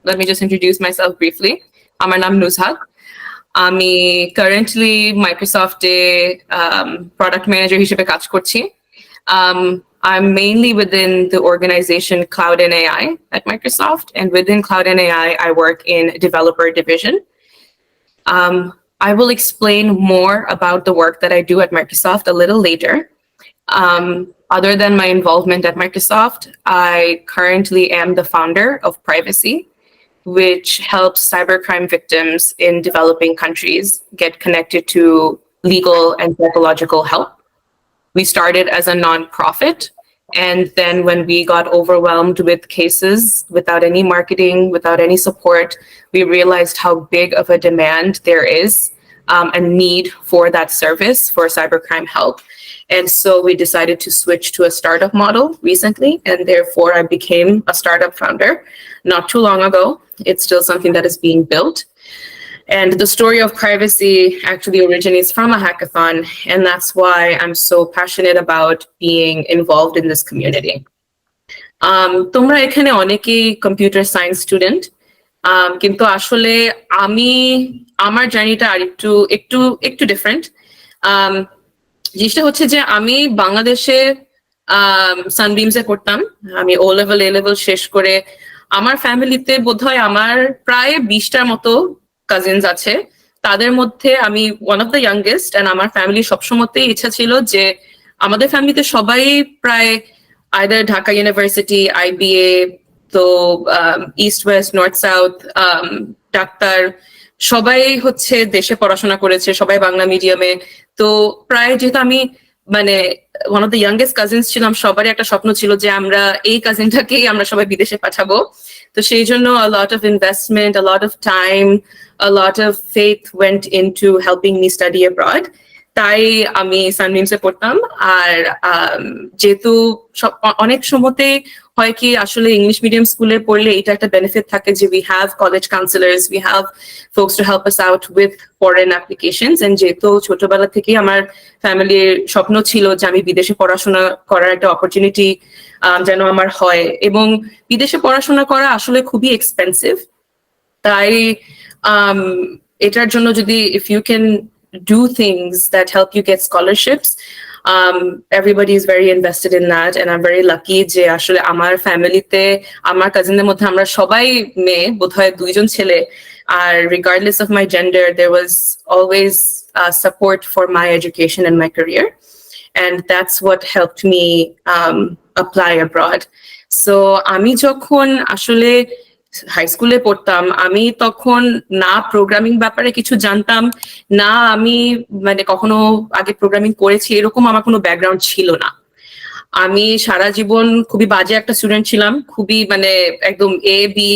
Let me just introduce myself briefly. আমার নাম নুজহাত। আমি currently Microsoft product manager হিসেবে কাজ করছি। I'm mainly within the organization Cloud and AI at Microsoft, and within Cloud and AI, I work in developer division. I will explain more about the work that I do at Microsoft a little later. Other than my involvement at Microsoft, I currently am the founder of Privacy, which helps cybercrime victims in developing countries get connected to legal and psychological help. We started as a nonprofit, and then when we got overwhelmed with cases without any marketing, without any support, we realized how big of a demand there is and need for that service for cybercrime help. And so we decided to switch to a startup model recently, and therefore I became a startup founder not too long ago. It's still something that is being built. And the story of Privacy actually originates from a hackathon, and that's why I'm so passionate about being involved in this community. তোমরা এখানে অনেকেই computer science student, কিন্তু আসলে আমার জার্নিটা আর একটু different. জিনিসটা হচ্ছে যে আমি বাংলাদেশে সানবিমসে পড়তাম। আমি ও লেভেল এ লেভেল শেষ করে আমার ফ্যামিলিতে বোধহয় আমার প্রায় 20টার মতো কাজিনস আছে। তাদের মধ্যে আমি one of the youngest, and আমার ফ্যামিলি সবসময়তেই ইচ্ছা ছিল যে আমাদের ফ্যামিলিতে সবাই প্রায় আইদার ঢাকা ইউনিভার্সিটি, আইবিএ, তো ইস্ট ওয়েস্ট, নর্থ সাউথ, ডাক্তার, সবাই হচ্ছে দেশে পড়াশোনা করেছে, সবাই বাংলা মিডিয়ামে। তো প্রায় যেহেতু আমি মানে one of the youngest cousins ছিলাম, সবারই একটা স্বপ্ন ছিল যে আমরা এই কাজিনটাকেই আমরা সবাই বিদেশে পাঠাবো। তো সেই জন্য a lot of investment, a lot of time, a lot of faith went into helping me study abroad. তাই আমি সানবিমসে পড়তাম। আর যেহেতু অনেক সময়তে হয় কি আসলে ইংলিশ মিডিয়াম স্কুলে পড়লে এটা একটা বেনিফিট থাকে যে we have college counselors, we have folks to help us out with foreign applications, and যেহেতু ছোটবেলা থেকেই আমার ফ্যামিলির স্বপ্ন ছিল যে আমি বিদেশে পড়াশোনা করার একটা অপরচুনিটি যেন আমার হয়, এবং বিদেশে পড়াশোনা করা আসলে খুবই এক্সপেন্সিভ। তাই এটার জন্য যদি if you can do things that help you get scholarships, everybody is very invested in that, and I'm very lucky যে আসলে আমার ফ্যামিলিতে আমার কাজিনদের মধ্যে আমরা সবাই মেয়ে, বোধহয় 2জন ছেলে। আর regardless of my gender, there was always support for my education and my career, and that's what helped me apply abroad. So আমি যখন আসলে হাই স্কুলে পড়তাম, আমি তখন না প্রোগ্রামিং ব্যাপারে কিছু জানতাম না, আমি মানে কখনো আগে প্রোগ্রামিং করেছি এরকম আমার কোনো ব্যাকগ্রাউন্ড ছিল না। আমি সারা জীবন খুবই বাজে একটা স্টুডেন্ট ছিলাম, খুবই মানে একদম এ বি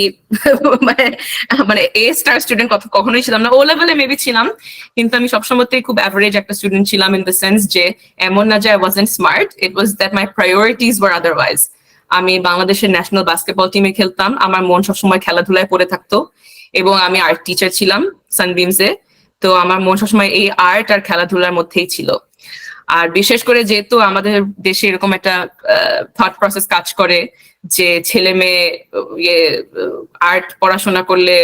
মানে এ স্টার স্টুডেন্ট কখনোই ছিলাম না। ও লেভেলে মেবি ছিলাম, কিন্তু আমি সবসময়তেই খুব অ্যাভারেজ একটা স্টুডেন্ট ছিলাম, ইন দ্য সেন্স যে এমন না যে I wasn't smart, it was that my priorities were otherwise. আমি বাংলাদেশের ন্যাশনাল বাস্কেটবল টিমে খেলতাম, আমার মন সবসময় খেলাধুলায় পড়ে থাকতো, এবং আমি আর্ট টিচার ছিলাম সানবিমসে। তো আমার মন সবসময় এই আর্ট আর খেলাধুলার মধ্যেই ছিল। আর বিশেষ করে যেহেতু আমাদের দেশে এরকম একটা থট প্রসেস কাজ করে যে ছেলে মেয়ে আর্ট পড়াশোনা করলে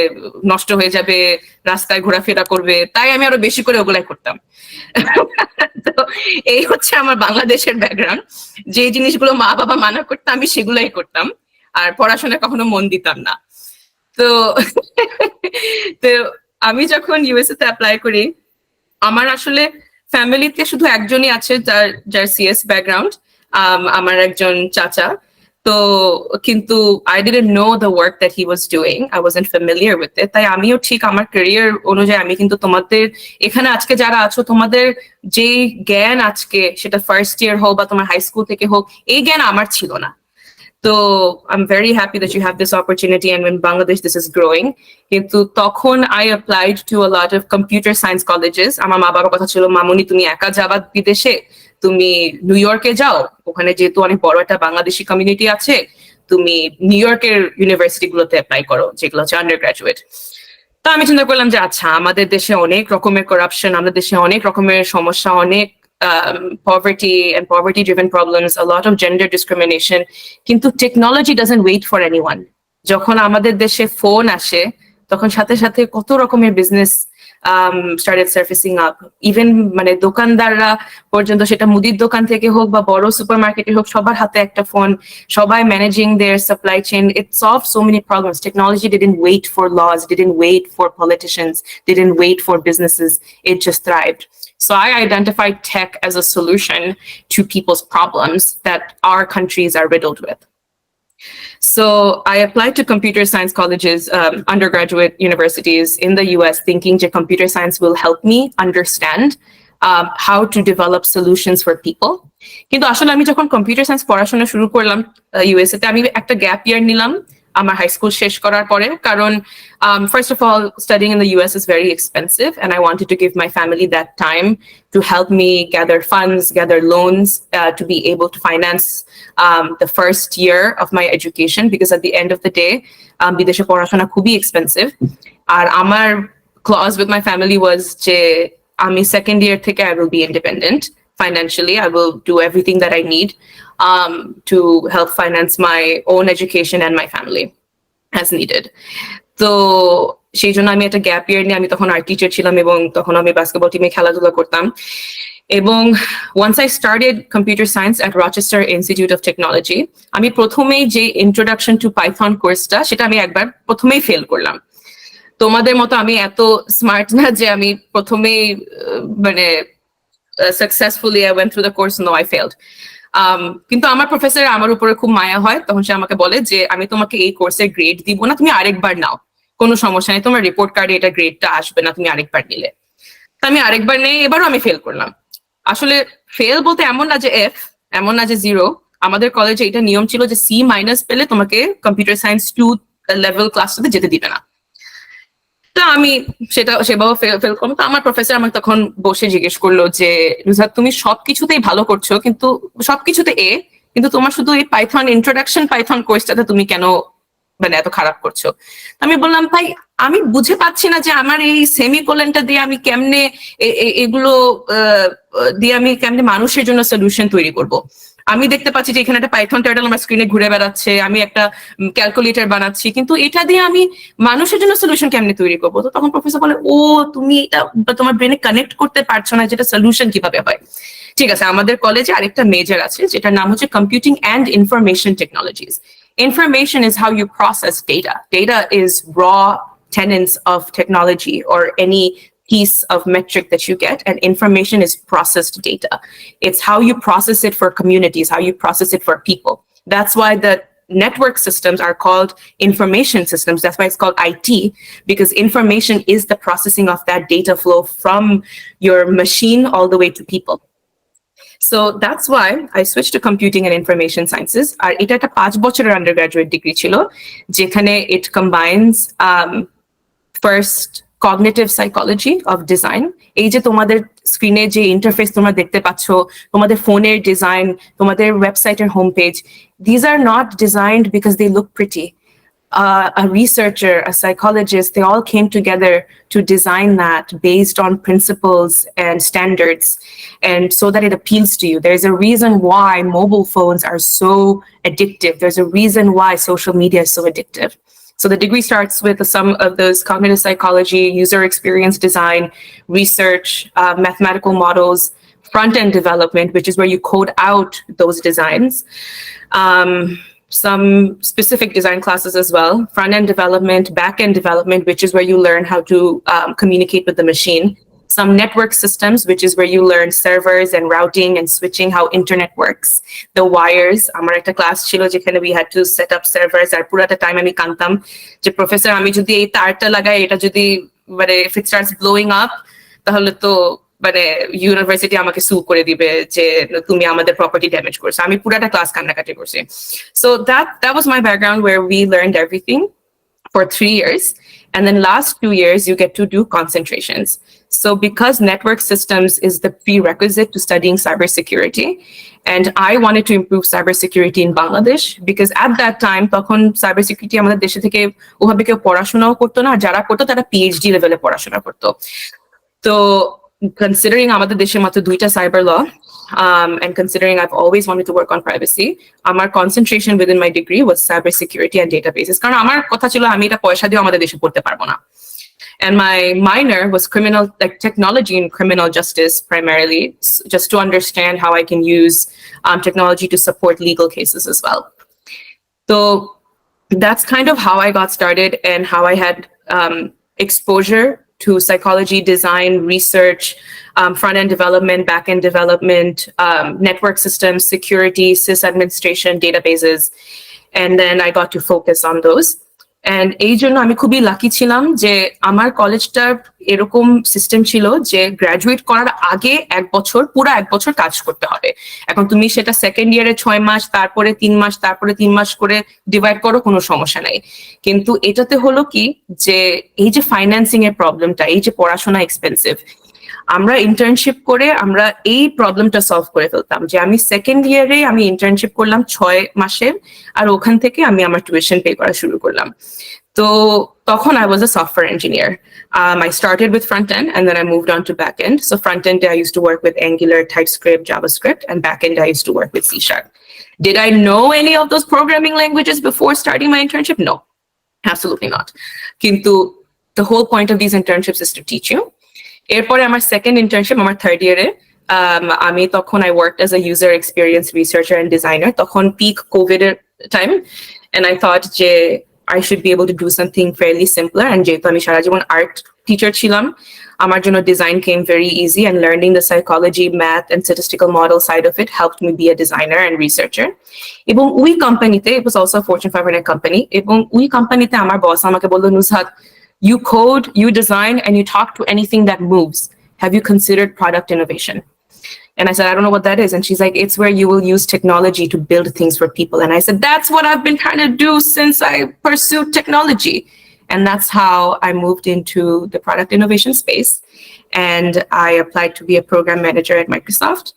নষ্ট হয়ে যাবে, রাস্তায় ঘোরাফেরা করবে, তাই আমি আরো বেশি করে ওগুলাই করতাম। তো এই হচ্ছে আমার বাংলাদেশের ব্যাকগ্রাউন্ড। যে জিনিসগুলো মা বাবা মানা করতাম আমি সেগুলাই করতাম, আর পড়াশোনায় কখনো মন দিতাম না। তো আমি যখন ইউএসএ তে অ্যাপ্লাই করি, আমার আসলে ফ্যামিলিতে শুধু একজনই আছে যার সিএস ব্যাকগ্রাউন্ড, আমার একজন চাচা। তো কিন্তু I didn't know the work that he was doing, I wasn't familiar with it. তাই আমিও ঠিক আমার ক্যারিয়ার অনুযায়ী আমি কিন্তু তোমাদের এখানে আজকে যারা আছো, তোমাদের যে জ্ঞান আজকে সেটা ফার্স্ট ইয়ার হোক বা তোমার হাই স্কুল থেকে হোক, এই জ্ঞান আমার ছিল না। তো I'm very happy that you have this opportunity, and in Bangladesh this is growing. কিন্তু তখন I applied to a lot of computer science colleges. আমার মা বাবার কথা ছিল, মামুনি তুমি একা যাবা বিদেশে, তুমি নিউ ইয়র্কে যাও, ওখানে যেহেতু অনেক বড় একটা বাংলাদেশি কমিউনিটি আছে, তুমি নিউ ইয়র্কের ইউনিভার্সিটি গুলোতে অ্যাপ্লাই করো যেগুলো হচ্ছে আন্ডার গ্রাজুয়েট। তো আমি চিন্তা করলাম যে আচ্ছা, আমাদের দেশে অনেক রকমের করাপশন, আমাদের দেশে অনেক রকমের সমস্যা, অনেক poverty and poverty driven problems, a lot of gender discrimination, কিন্তু technology doesn't wait for anyone. যখন আমাদের দেশে ফোন আসে তখন সাথে সাথে কত রকমের business started surfacing up. Even মানে দোকানদাররা পর্যন্ত, সেটা মুদির দোকান থেকে হোক বা বড় সুপারমার্কেটে হোক, সবার হাতে একটা ফোন, সবাই managing their supply chain. It solved so many problems. Technology didn't wait for laws, didn't wait for politicians, didn't wait for businesses. It just thrived. So I identified tech as a solution to people's problems that our countries are riddled with. So I applied to computer science colleges, undergraduate universities in the US, thinking that computer science will help me understand how to develop solutions for people. কিন্তু আসলে আমি যখন computer science পড়াশোনা শুরু করলাম USA তে, আমি একটা গ্যাপ ইয়ার নিলাম আমার হাই স্কুল শেষ করার পরে, কারণ first of all, studying in the US is very expensive, and I wanted to give my family that time to help me gather funds, gather loans, to be able to finance the first year of my education, because at the end of the day, বিদেশে পড়াশোনা খুবই expensive. আর আমার clause with my family was যে আমি second year থেকে I will be independent financially. I will do everything that I need to help finance my own education and my family as needed. তো সেই জন্য আমি একটা gap ইয়ার নিয়ে, আমি তখন আর্ট টিচার ছিলাম এবং তখন আমি বাস্কেটবল টিমে খেলাধুলা করতাম। এবং once I started computer science at Rochester Institute of Technology, আমি প্রথমেই যে introduction to Python কোর্সটা, সেটা আমি একবার প্রথমেই ফেল করলাম। তোমাদের মতো আমি এত স্মার্ট না যে আমি প্রথমেই মানে successfully I went through the course. No, I failed. কিন্তু আমার প্রফেসর আমার উপরে খুব মায়া হয়, তখন সে আমাকে বলে যে আমি তোমাকে এই কোর্সের গ্রেড দিব না, তুমি আরেকবার নাও, কোনো সমস্যা নেই, তোমার রিপোর্ট কার্ডে এটা গ্রেডটা আসবে না তুমি আরেকবার নিলে। আমি আরেকবার নেই, এবারও আমি ফেল করলাম। আসলে ফেল বলতে এমন না যে এফ, এমন না যে 0। আমাদের কলেজে এটা নিয়ম ছিল যে C- পেলে তোমাকে কম্পিউটার সায়েন্স 2 লেভেল ক্লাসটাতে যেতে দিবে না। তো আমি সেটা সেভাবে ফেল করলাম। তো আমার প্রফেসর আমাকে তখন বসে জিজ্ঞেস করলো যে নুসরাত, তুমি সবকিছুতেই ভালো করছো, কিন্তু সবকিছুতে এ, কিন্তু তোমার শুধু এই পাইথন ইন্ট্রোডাকশন পাইথন কোর্সটাতে তুমি কেন মানে এত খারাপ করছো? আমি বললাম ভাই, আমি বুঝে পাচ্ছি না যে আমার এই সেমিকোলনটা দিয়ে আমি কেমনে এগুলো দিয়ে আমি কেমনে মানুষের জন্য সলিউশন তৈরি করব। আমি দেখতে পাচ্ছি যে এখানে একটা পাইথন টার্টল আমার স্ক্রিনে ঘুরে বেড়াচ্ছে, আমি একটা ক্যালকুলেটর বানাচ্ছি, কিন্তু এটা দিয়ে আমি মানুষের জন্য সলিউশন কেমনে তৈরি করবো? তো তখন প্রফেসর বলে, ও তুমি এটা তোমার ব্রেনে কানেক্ট করতে পারছো না যেটা সলিউশন কিভাবে হয়। ঠিক আছে, আমাদের কলেজে আরেকটা মেজর আছে যেটার নাম হচ্ছে computing and information technologies. Information is how you process data. Data is raw tenets of technology or any piece of metric that you get, and information is processed data. It's how you process it for communities, how you process it for people. That's why the network systems are called information systems. That's why it's called IT, because information is the processing of that data flow from your machine all the way to people. So that's why I switched to computing and information sciences. আর এটা একটা 5 বছরের undergraduate degree ছিল, যেখানে it combines first cognitive psychology of design. এই যে তোমাদের স্ক্রিনে যে ইন্টারফেস তোমরা দেখতে পাচ্ছ, তোমাদের ফোনের ডিজাইন, তোমাদের ওয়েবসাইটের home page, these are not designed because they look pretty. A researcher, a psychologist, they all came together to design that based on principles and standards, and so that it appeals to you. There's a reason why mobile phones are so addictive. There's a reason why social media is so addictive. So the degree starts with some of those cognitive psychology, user experience design, research, mathematical models, front-end development, which is where you code out those designs. Some specific design classes as well, front-end development, back-end development, which is where you learn how to communicate with the machine. Some network systems, which is where you learn servers and routing and switching, how internet works. The wires, আমার একটা class ছিল যেখানে we had to set up servers, আর পুরাটা time আমি কাঁদতাম যে professor, আমি যদি এই তারটা লাগাই, এটা যদি মানে if it starts blowing up, তাহলে তো মানে ইউনিভার্সিটি আমাকে সু করে দিবে যে তুমি আমাদের প্রপার্টি ড্যামেজ করছো। আমি পুরাটা ক্লাস কান্নাকাটি করছি। So that was my background, where we learned everything for 3 years. And then last 2 years, you get to do concentrations. So because network systems is the prerequisite to studying cybersecurity, and I wanted to improve cybersecurity in Bangladesh, because at that time, তখন cybersecurity আমাদের দেশে থেকে ওভাবে কেউ পড়াশোনাও করতো না, যারা করতো তারা PhD লেভেলে পড়াশোনা করতো। তো considering আমাদের দেশে মাত্র 2টা cyber law, and considering I've always wanted to work on privacy, আমার concentration within my degree was cybersecurity and databases. কারণ আমার কথা ছিল আমি এটা পয়সা দিয়ে আমাদের দেশে পড়তে পারবো না। And my minor was technology and criminal justice primarily, just to understand how I can use technology to support legal cases as well. So that's kind of how I got started and how I had exposure to psychology, design, research, front-end development, back-end development, network systems, security, sysadministration, databases. And then I got to focus on those. And এই জন্য আমি খুবই lucky ছিলাম যে আমার কলেজটার এরকম system ছিল যে গ্রাজুয়েট করার আগে পুরো এক বছর কাজ করতে হবে। এখন তুমি সেটা সেকেন্ড ইয়ারে 6 মাস, তারপরে 3 মাস, তারপরে 3 মাস করে ডিভাইড করো, কোনো সমস্যা নাই। কিন্তু এটাতে হলো কি যে এই যে ফাইন্যান্সিং এর প্রবলেমটা, এই যে পড়াশোনা এক্সপেন্সিভ, আমরা ইন্টার্নশিপ করে আমরা এই প্রবলেমটা সলভ করে ফেলতাম। যে আমি সেকেন্ড ইয়ারে আমি ইন্টার্নশিপ করলাম 6 মাসের, আর ওখান থেকে আমি আমার টিউশন পে করা শুরু করলাম। তো তখন I was a software engineer. I started with front end and then I moved on to back end. So front end I used to work with Angular, TypeScript, JavaScript, and back end I used to work with C#. Did I know any of those programming languages before starting my internship? No, absolutely not. Kintu the whole point of these internships is to teach you. এরপরে আমার second internship আমার third ইয়ারে, আমি তখন I worked as a user experience researcher and designer, তখন peak COVID এর time, and I thought যে I should be able to do something fairly simpler, and যেহেতু আমি সারা জীবন আর্ট টিচার ছিলাম, আমার জন্য design came very easy, and learning the psychology, math, and statistical model side of it helped me be a designer and researcher. এবং ওই কোম্পানিতে, it was also a Fortune 500 company, এবং ওই কোম্পানিতে আমার বস আমাকে বলল, নুসহাত, you code, you design, and you talk to anything that moves. Have you considered product innovation? And I said, I don't know what that is. And she's like, it's where you will use technology to build things for people. And I said, that's what I've been trying to do since I pursued technology. And that's how I moved into the product innovation space. And I applied to be a program manager at Microsoft.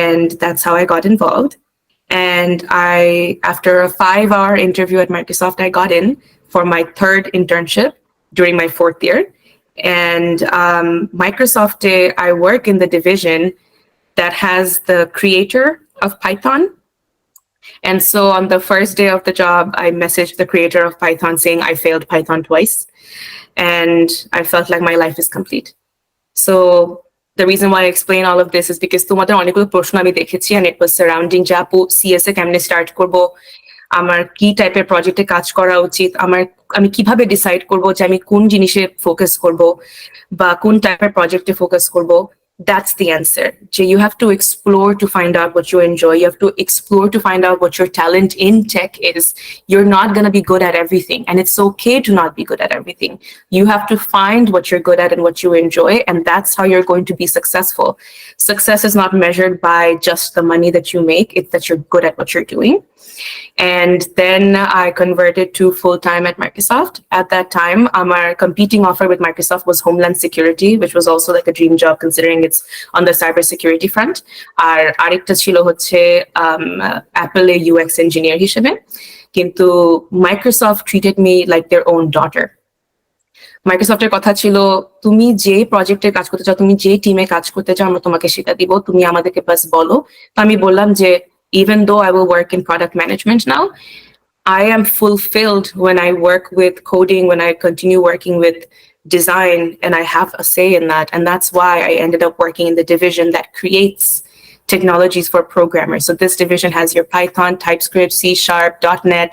And that's how I got involved. And after a 5-hour interview at Microsoft, I got in for my third internship during my 4th year. And Microsoft, I work in the division that has the creator of Python. And so on the first day of the job, I messaged the creator of Python saying I failed Python twice. And I felt like my life is complete. So the reason why I explain all of this is because তোমাদের অনেকগুলো প্রশ্ন আমি দেখেছি, and it was surrounding যে আপু CS এ কেমনে start করব, আমার কি টাইপের প্রজেক্টে কাজ করা উচিত, আমি কিভাবে ডিসাইড করব যে আমি কোন জিনিসে ফোকাস করব বা কোন টাইপের প্রজেক্টে ফোকাস করব। That's the answer. You have to explore to find out what you enjoy. You have to explore to find out what your talent in tech is. You're not going to be good at everything, and it's okay to not be good at everything. You have to find what you're good at and what you enjoy, and that's how you're going to be successful. Success is not measured by just the money that you make, it's that you're good at what you're doing. And then I converted to full-time at Microsoft. At that time, our competing offer with Microsoft was Homeland Security, which was also like a dream job considering it's on the cybersecurity front. আরেকটা ছিল হচ্ছে Apple UX engineer হিসেবে, কিন্তু Microsoft treated me like their own daughter. মাইক্রোসফটের কথা ছিল, তুমি যে প্রজেক্টে কাজ করতে চাও, তুমি যে টিমে কাজ করতে চাও, আমরা তোমাকে সেটা দিব, তুমি আমাদেরকে বাস বলো। তো আমি বললাম যে even though I will work in product management now, I am fulfilled when I work with coding, when I continue working with design, and I have a say in that. And that's why I ended up working in the division that creates technologies for programmers. So this division has your Python, TypeScript, C#, .NET,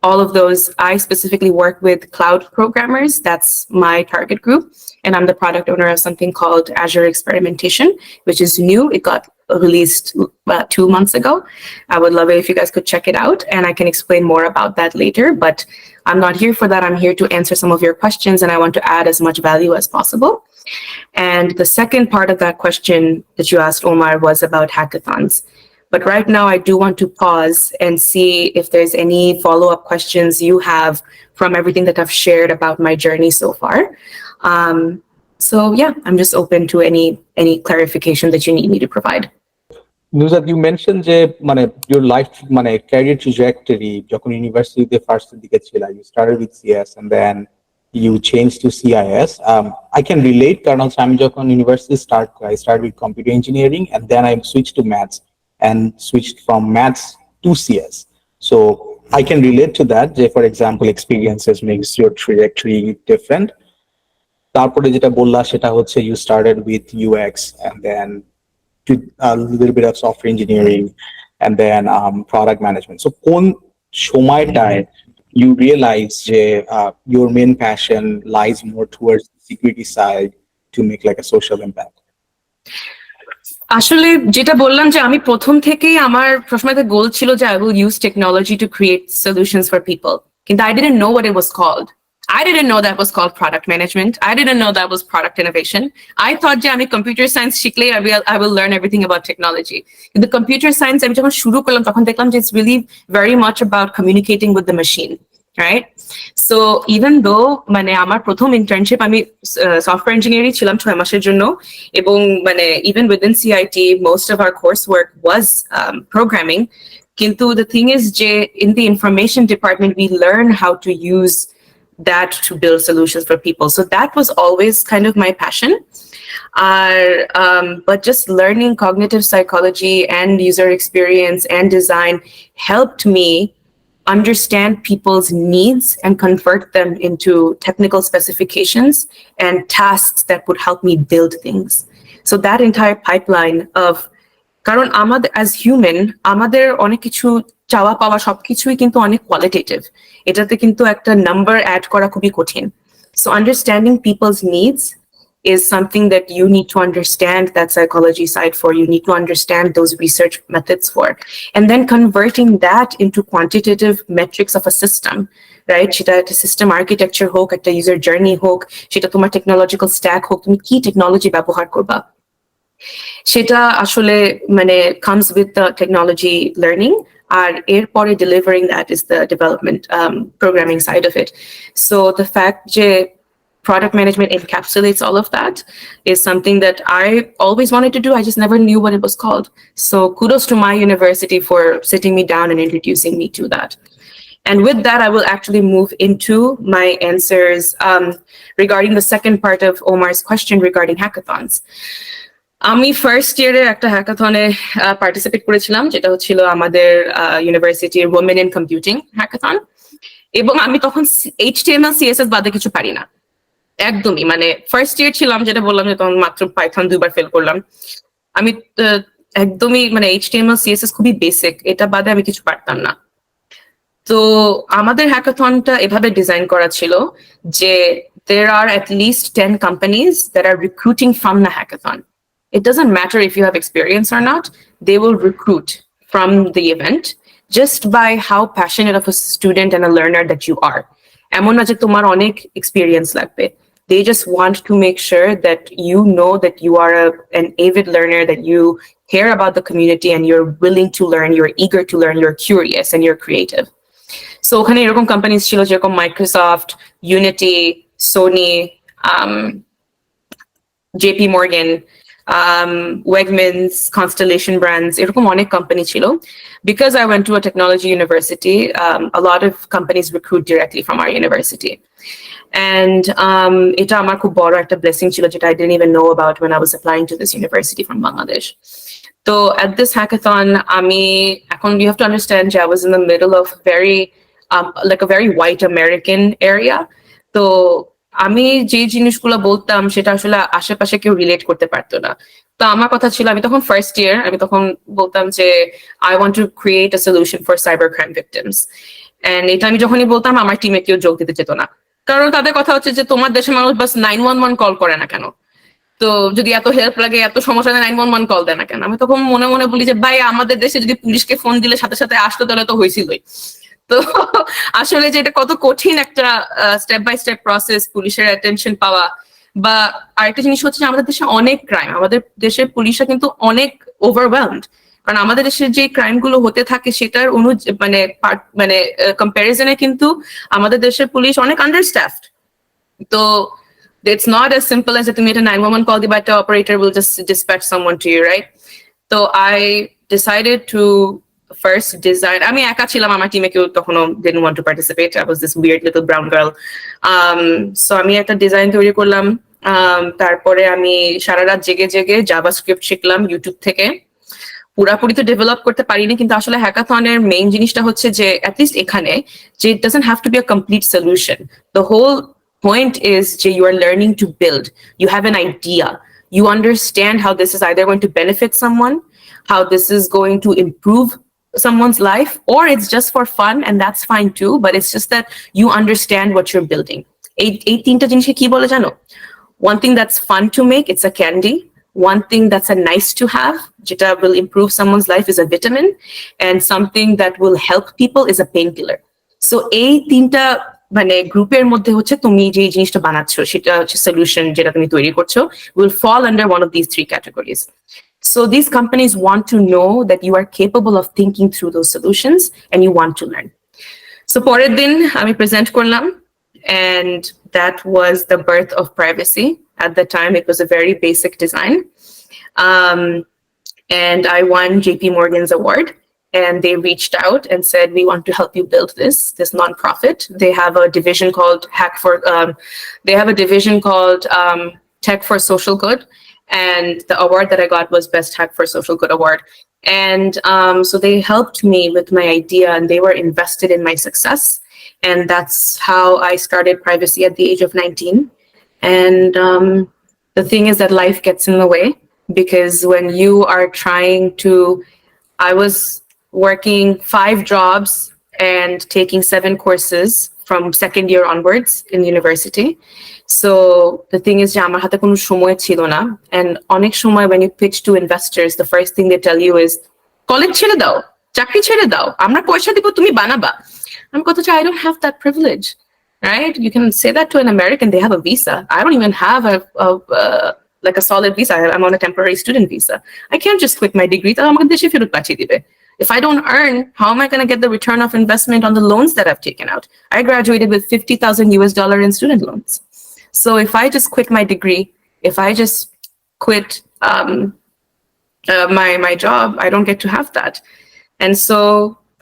all of those. I specifically work with cloud programmers. That's my target group. And I'm the product owner of something called Azure Experimentation, which is new. It got released about 2 months ago. I would love it if you guys could check it out, and I can explain more about that later, but I'm not here for that. I'm here to answer some of your questions, and I want to add as much value as possible. And the second part of that question that you asked, Omar, was about hackathons. But right now, I do want to pause and see if there's any follow-up questions you have from everything that I've shared about my journey so far. So yeah, I'm just open to any clarification that you need me to provide. Nushat, you mentioned যে your life career trajectory যখন ইউনিভার্সিটিতে first দিকে ছিল, you started with CS and then you changed to CIS. I can relate কারণ হচ্ছে আমি যখন university I started with computer engineering and then I switched to maths and switched from maths to CS. So I can relate to that. For example, experiences makes your trajectory different. তারপরে যেটা বললা সেটা হচ্ছে you started with UX and then to a little bit of software engineering and then product management. So কোন সময়টায় you realize that your main passion lies more towards the security side to make like a social impact? আসলে যেটা বললাম যে আমি প্রথম থেকেই আমার সবসময় গোল ছিল যে I will use technology to create solutions for people. কিন্তু I didn't know what it was called. I didn't know that was called product management. I didn't know that was product innovation. I thought যে আমি computer science শিখলেই I will learn everything about technology. In the computer science আমি যখন শুরু করলাম তখন দেখলাম যে it's really very much about communicating with the machine. Right? So even though মানে আমার প্রথম internship আমি software engineering ছিলাম 6 মাসের জন্য এবং মানে even within CIT most of our coursework was programming কিন্তু the thing is যে in the information department we learn how to use that to build solutions for people. So that was always kind of my passion. But just learning cognitive psychology and user experience and design helped me understand people's needs and convert them into technical specifications and tasks that would help me build things. So that entire pipeline of কারণ আমাদের as human আমাদের অনেক কিছু চাওয়া পাওয়া সবকিছুই কিন্তু অনেক কোয়ালিটেটিভ এটাতে কিন্তু একটা নাম্বার অ্যাড করা খুবই কঠিন so understanding people's needs is something that you need to understand that psychology side for you need to understand those research methods for and then converting that into quantitative metrics of a system right সেটা একটা system architecture হোক একটা user journey হোক সেটা তোমার technological stack হোক তুমি কি টেকনোলজি ব্যবহার করবা সেটা আসলে মানে comes with the technology learning আর এরপরে delivering that is the development programming side of it so the fact যে product management encapsulates all of that is something that I always wanted to do I just never knew what it was called so kudos to my university for sitting me down and introducing me to that and with that I will actually move into my answers regarding the second part of Omar's question regarding hackathons আমি first ইয়ারে একটা হ্যাকাথনে participate করেছিলাম যেটা হচ্ছিল আমাদের ইউনিভার্সিটির women in computing hackathon এবং আমি তখন HTML CSS বাদে কিছু পারি না একদমই মানে ফার্স্ট ইয়ার ছিলাম যেটা বললাম যে তখন মাত্র পাইথন 2বার ফেল করলাম আমি একদমই মানে HTML CSS খুবই বেসিক এটা বাদে আমি কিছু পারতাম না তো আমাদের হ্যাকাথনটা এভাবে ডিজাইন করা ছিল যে there are at least 10 companies that are recruiting from the hackathon It doesn't matter if you have experience or not, they will recruit from the event just by how passionate of a student and a learner that you are. এমন না যে তোমার অনেক experience লাগবে. They just want to make sure that you know that you are an avid learner, that you care about the community and you're willing to learn, you're eager to learn, you're curious and you're creative. So ওখানে এরকম companies ছিল যেরকম Microsoft, Unity, Sony, JP Morgan, Wegmans, Constellation Brands, এরকম অনেক company ছিল. Because I went to a technology university, a lot of companies recruit directly from our university. And এটা আমার খুব বড় একটা blessing ছিল যেটা I didn't even know about when I was applying to this university from Bangladesh. So at this hackathon, you have to understand I was in the middle of like a very white American area. So আমি যে জিনিসগুলো বলতাম সেটা আসলে আশেপাশে কেউ relate করতে পারতো না তো আমার কথা ছিল আমি তখন ফার্স্ট ইয়ার আমি তখন বলতাম যে I want to create a solution for cybercrime victims and এটা আমি যখনই বলতাম আমার টিমে কেউ যোগ দিতে যেত না কারণ তাদের কথা হচ্ছে যে তোমার দেশের মানুষ বাস 911 কল করে না কেন তো যদি এত হেল্প লাগে এত সমস্যা 911 কল দেয় না কেন আমি তখন মনে মনে বলি যে ভাই আমাদের দেশে যদি পুলিশকে ফোন দিলে সাথে সাথে আসতো তাহলে তো হয়েছিলই তো আসলে যে এটা কত কঠিন একটা স্টেপ বাই স্টেপ প্রসেস পুলিশের অ্যাটেনশন পাওয়া বা আরেকটা জিনিস হচ্ছে যে আমাদের দেশে অনেক ক্রাইম আমাদের দেশের পুলিশরা কিন্তু অনেক ওভারওয়েলমড কারণ আমাদের দেশের যে ক্রাইম গুলো হতে থাকে সেটার মানে কম্প্যারিজনে কিন্তু আমাদের দেশের পুলিশ অনেক আন্ডারস্টাফড তো it's not as simple as তুমি একটা 911 call দিবা একটা operator will just dispatch someone to you right so I decided to first design, আমি একা ছিলাম, আমার টিমে কেউ তখনও didn't want to participate. I was this weird little brown girl. So আমি একটা ডিজাইন তৈরি করলাম। তারপরে আমি সারা রাত জেগে জেগে জাভাস্ক্রিপ্ট শিখলাম ইউটিউব থেকে। পুরাপুরি তো ডেভেলপ করতে পারিনি, কিন্তু আসলে হ্যাকাথনের মেইন জিনিসটা হচ্ছে যে অ্যাটলিস্ট এখানে যে it doesn't have to be a complete solution. The whole point is যে you are learning to build. You have an idea. You understand how this is either going to benefit someone, how this is going to improve someone's life, or it's just for fun, and that's fine too, but it's just that you understand what you're building. এই তিনটা জিনিসকে কি বলে জানো? One thing that's fun to make, it's a candy. One thing that's a nice to have, যেটা will improve someone's life, is a vitamin, and something that will help people is a painkiller. So এই তিনটা মানে গ্রুপের মধ্যে হচ্ছে তুমি যে জিনিসটা বানাচ্ছো সেটা হচ্ছে সলিউশন যেটা তুমি তৈরি করছো will fall under one of these three categories. So these companies want to know that you are capable of thinking through those solutions and you want to learn. So পরের দিন আমি প্রেজেন্ট করলাম, and that was the birth of Privacy. At the time, it was a very basic design. And I won JP Morgan's award. And they reached out and said, we want to help you build this nonprofit. They have a division called Tech for Social Good. And the award that I got was Best Hack for Social Good Award. And so they helped me with my idea, and they were invested in my success. And that's how I started Privacy at the age of 19. And the thing is that life gets in the way, because when you are trying to, I was working 5 jobs and taking 7 courses from second year onwards in university. So the thing is, আমার হাতে কোনো সময় ছিল না, and অনেক সময় when you pitch to investors, the first thing they tell you is, college ছেড়ে দাও, চাকরি ছেড়ে দাও, আমরা পয়সা দিব, তুমি বানাবা। I'm going to say, I don't have that privilege, right? You can say that to an American, they have a visa. I don't even have like a solid visa. I'm on a temporary student visa. I can't just quit my degree. If I don't earn, how am I going to get the return of investment on the loans that I've taken out? I graduated with $50,000 in student loans. So if I just quit my degree, if I just quit my job, I don't get to have that. And so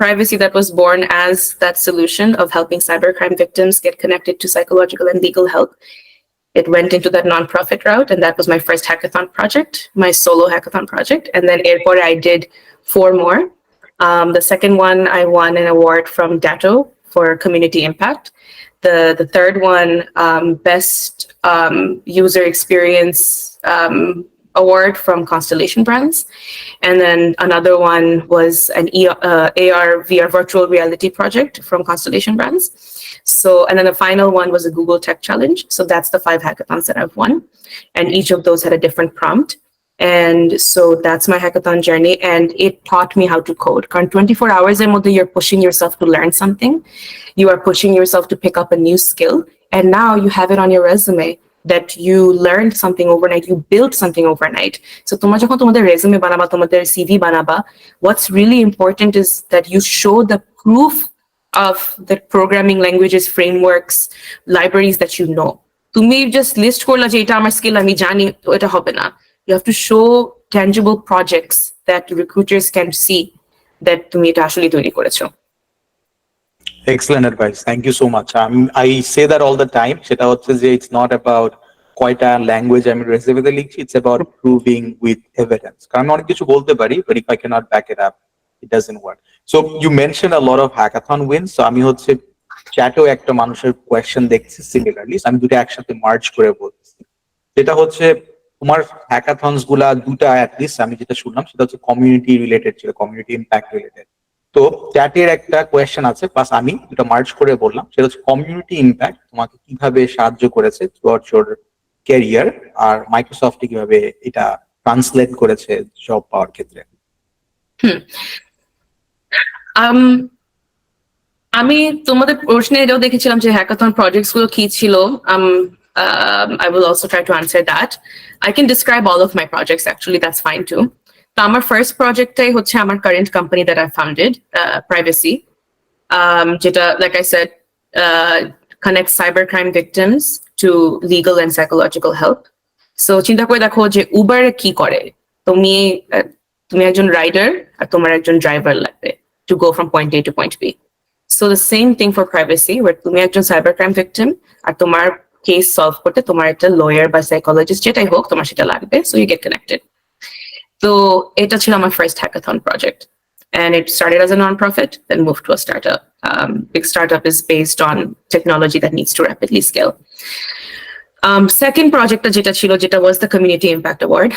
Privacy, that was born as that solution of helping cybercrime victims get connected to psychological and legal help. It went into that nonprofit route, and that was my first hackathon project, my solo hackathon project. And then airport, I did 4 more. The second one, I won an award from Datto for community impact. The third one, best user experience award from Constellation Brands. And then another one was an AR VR virtual reality project from Constellation Brands. So, and then the final one was a Google Tech Challenge. So that's the 5 hackathons that I've won. And each of those had a different prompt. And so that's my hackathon journey. And it taught me how to code. 24 hours in mode, you're pushing yourself to learn something. You are pushing yourself to pick up a new skill. And now you have it on your resume that you learned something overnight, you built something overnight. So তোমরা যখন তোমাদের resume বানাবা, তোমাদের CV বানাবা, what's really important is that you show the proof of the programming languages, frameworks, libraries that you know. তুমি just list করলা যে এটা আমার skill, আমি জানি, তো এটা হবে না। You have to show tangible projects that recruiters can see that তুমি এটা আসলে তৈরি করেছো। Excellent advice. Thank you so much. I say that all the time. সেটা হচ্ছে যে it's not about কয়টা language আমি resume-তে লিখছি, it's about proving with evidence. কারণ অনেক কিছু বলতে পারি, but if I cannot back it up, it doesn't work. So you mentioned a lot of hackathon wins. So আমি হচ্ছে চ্যাটেও একটা মানুষের question দেখছি similarly. So আমি দুটো একসাথে merge করে বলছি। যেটা হচ্ছে তোমার hackathons গুলা দুটা at least আমি যেটা শুনলাম সেটা হচ্ছে community related ছিল, community impact related. তো চ্যাটের একটা কোয়েশ্চেন আছে, প্লাস আমি এটা মার্জ করে বললাম, সেটা হচ্ছে কমিউনিটি ইম্প্যাক্ট তোমাকে কিভাবে সাহায্য করেছে থ্রুআউট ইওর ক্যারিয়ার, আর মাইক্রোসফটে কিভাবে এটা ট্রান্সলেট করেছে জব পাওয়ার ক্ষেত্রে। আমি তোমাদের প্রশ্নে এটাও দেখেছিলাম যে হ্যাকাথন প্রজেক্টস গুলো কি ছিল। I will also try to answer that. I can describe all of my projects actually, that's fine too. তো আমার ফার্স্ট প্রজেক্টটাই হচ্ছে আমার current company that I founded, privacy, যেটা like I said connects cybercrime victims to legal and psychological help. So চিন্তা করে দেখো যে উবার কি করে, তুমি একজন রাইডার আর তোমার একজন ড্রাইভার লাগবে, to go from point A to point B. So the same thing for privacy, where তুমি একজন cybercrime victim আর তোমার case solve করতে তোমার একটা lawyer বা psychologist যেটাই হোক তোমার সেটা লাগবে, so you get connected. So এটা ছিল আমার first hackathon project, and it started as a non-profit, then moved to a startup. Big startup is based on technology that needs to rapidly scale. Second project যেটা was the Community Impact Award.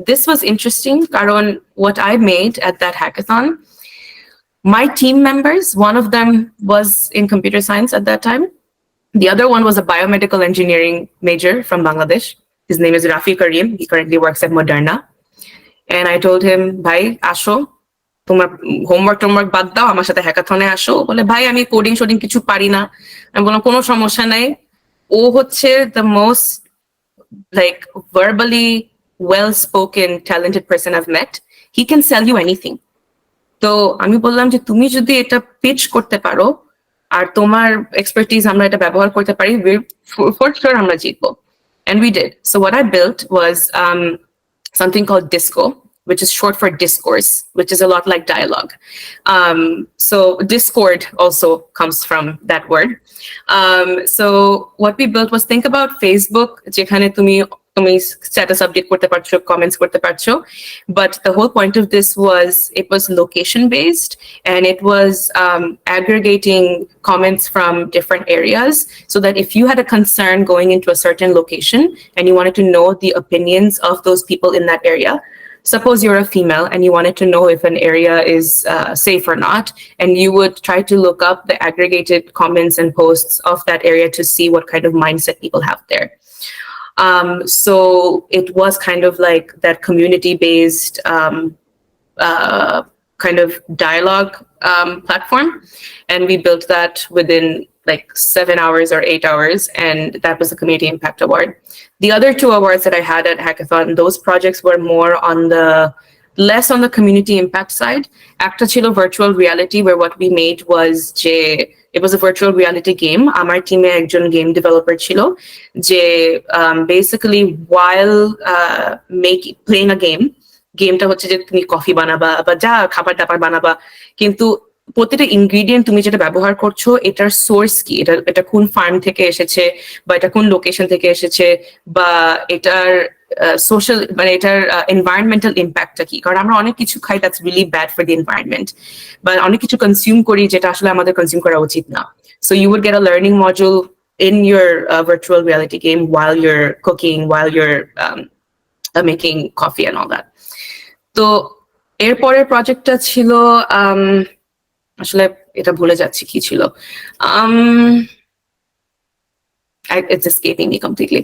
This was interesting karon what I made at that hackathon, my team members, one of them was in computer science at that time. The other one was a biomedical engineering major from Bangladesh. His name is Rafi Karim. He currently works at Moderna. And I told him, bhai, asho, তোমার homework বাদ দাও, আমার সাথে হ্যাকাথনে আসো। বলে ভাই আমি coding শোডিং কিছু পারি না। আমি বললাম কোনো সমস্যা নাই, ও হচ্ছে the most like verbally well spoken talented person I've met. He can sell you anything. তো আমি বললাম যে তুমি যদি এটা পিচ করতে পারো আর তোমার এক্সপার্টিজ আমরা এটা ব্যবহার করতে পারি, for sure আমরা জিতবো. And we did. So what I built was something called Disco, which is short for discourse, which is a lot like dialogue. So Discord also comes from that word. So what we built was, think about Facebook, যেখানে তুমি status update করতে পারছো, comments করতে পারছো, but the whole point of this was it was location based, and it was aggregating comments from different areas, so that if you had a concern going into a certain location and you wanted to know the opinions of those people in that area. Suppose you're a female and you wanted to know if an area is safe or not, and you would try to look up the aggregated comments and posts of that area to see what kind of mindset people have there. So it was kind of like that community-based kind of dialogue platform, and we built that within like 7 hours or 8 hours, and that was the Community Impact Award. The other 2 awards that I had at Hackathon, those projects were more on the less on the community impact side. একটা ছিল virtual reality, where what we made was it was a virtual reality game. Amar team e ekjon game developer chilo je basically while playing a game ta hocche je tumi coffee banaba ba ja khabar dapar banaba, kintu প্রতিটা ingredient তুমি যেটা ব্যবহার করছো এটার source কি, এটা কোন farm থেকে এসেছে, বা এটা কোন লোকেশন থেকে এসেছে, বা এটার সোশ্যাল মানে এটার এনভায়রনমেন্টাল ইম্প্যাক্টটা কি। কারণ আমরা অনেক কিছু খাই that's really bad for the environment, বা অনেক কিছু কনজিউম করি যেটা আসলে আমাদের কনজিউম করা উচিত না। So you would get a learning module in your virtual reality game while you're cooking, while you're making coffee and all that. তো এরপরের প্রজেক্টটা ছিল আসলে এটা ভুলে যাচ্ছি কি ছিল, it's escaping me completely.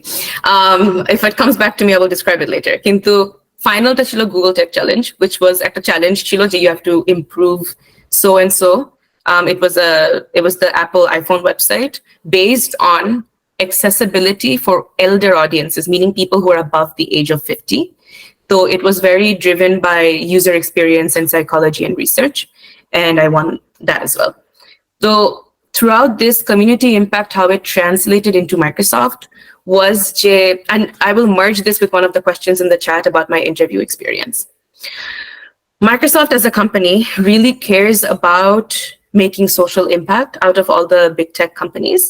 If it comes back to me I will describe it later. কিন্তু ফাইনালটা ছিল Google Tech Challenge, which was একটা চ্যালেঞ্জ ছিল যে you have to improve so and so. It was the Apple iPhone website based on accessibility for elder audiences, meaning people who are above the age of 50. So it was very driven by user experience and psychology and research, and I won that as well. So throughout this community impact, how it translated into Microsoft was, and I will merge this with one of the questions in the chat about my interview experience. Microsoft as a company really cares about making social impact out of all the big tech companies.